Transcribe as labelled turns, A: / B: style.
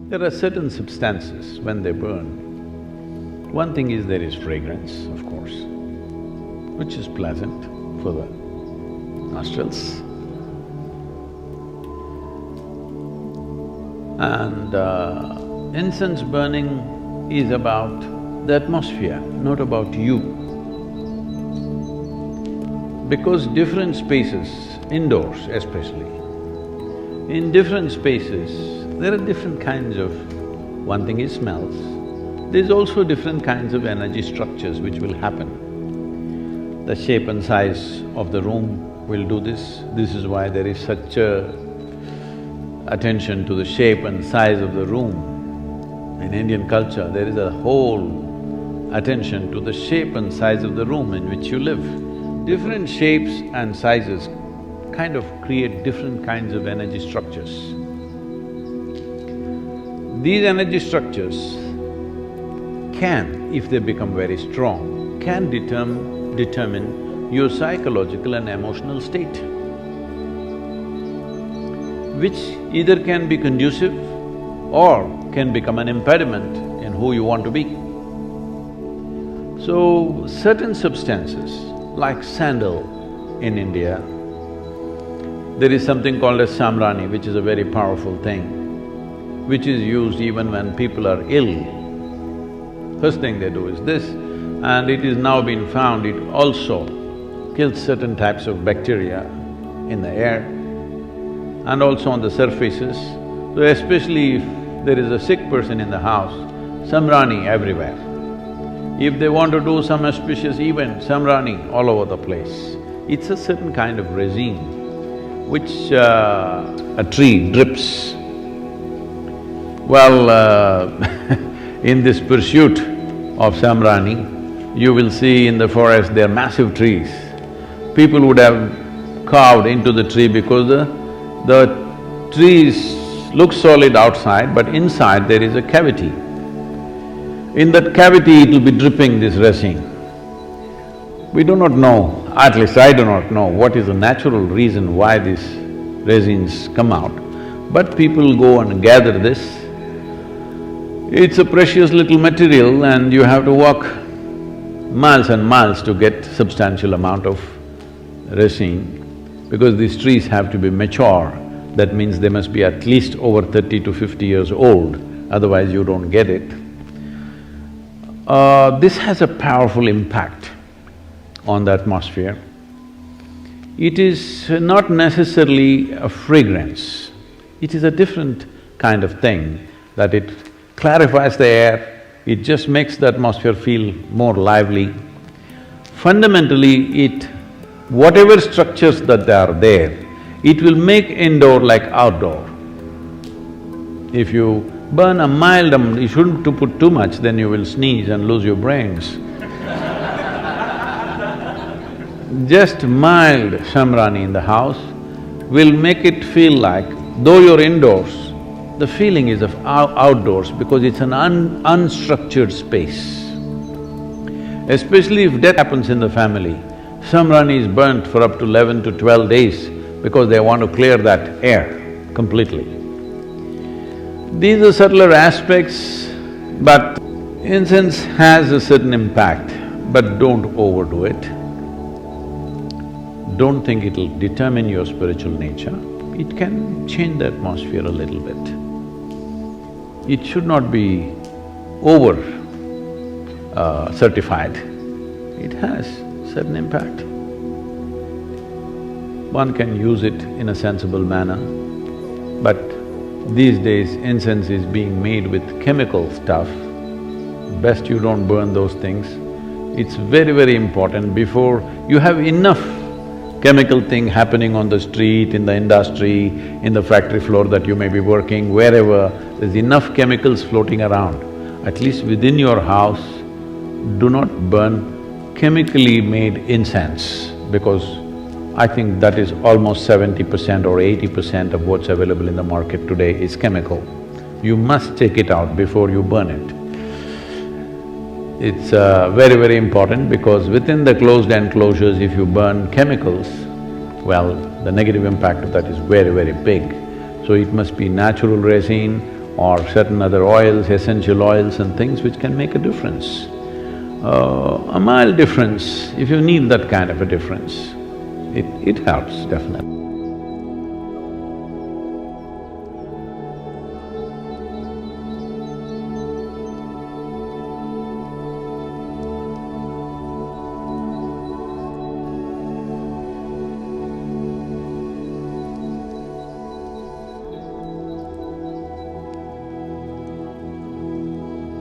A: There are certain substances when they burn. One thing is there is fragrance, of course, which is pleasant for the nostrils. And incense burning is about the atmosphere, not about you. Because different spaces, indoors especially, in different spaces, there are different kinds of… One thing is smells, there's also different kinds of energy structures which will happen. The shape and size of the room will do this. This is why there is such a attention to the shape and size of the room. In Indian culture, there is a whole attention to the shape and size of the room in which you live. Different shapes and sizes kind of create different kinds of energy structures. These energy structures can, if they become very strong, can determine your psychological and emotional state, which either can be conducive or can become an impediment in who you want to be. So, certain substances like sandal in India, there is something called as samrani, which is a very powerful thing, which is used even when people are ill. First thing they do is this, and it is now been found it also kills certain types of bacteria in the air and also on the surfaces. So especially if there is a sick person in the house, samrani everywhere. If they want to do some auspicious event, samrani all over the place. It's a certain kind of resin which a tree drips. Well, in this pursuit of samrani, you will see in the forest there are massive trees. People would have carved into the tree because the trees look solid outside, but inside there is a cavity. In that cavity it will be dripping this resin. We do not know, at least I do not know, what is the natural reason why these resins come out, but people go and gather this. It's a precious little material and you have to walk miles and miles to get substantial amount of resin, because these trees have to be mature. That means they must be at least over 30 to 50 years old, otherwise you don't get it. This has a powerful impact on the atmosphere. It is not necessarily a fragrance, it is a different kind of thing, that it clarifies the air, it just makes the atmosphere feel more lively. Fundamentally, whatever structures that are there, it will make indoor like outdoor. If you burn a mild, you shouldn't to put too much, then you will sneeze and lose your brains. Just mild samrani in the house will make it feel like, though you're indoors, the feeling is of outdoors because it's an unstructured space. Especially if death happens in the family, samrani is burnt for up to 11 to 12 days because they want to clear that air completely. These are subtler aspects, but incense has a certain impact, but don't overdo it. Don't think it'll determine your spiritual nature. It can change the atmosphere a little bit. It should not be over certified. It has certain impact. One can use it in a sensible manner, but these days incense is being made with chemical stuff. Best you don't burn those things. It's very, very important before you have enough chemical thing happening on the street, in the industry, in the factory floor that you may be working, wherever, there's enough chemicals floating around. At least within your house, do not burn chemically made incense, because I think that is almost 70% or 80% of what's available in the market today is chemical. You must take it out before you burn it. It's very, very important because within the closed enclosures, if you burn chemicals, well, the negative impact of that is very, very big. So it must be natural resin or certain other oils, essential oils and things which can make a difference. A mild difference, if you need that kind of a difference, it helps definitely.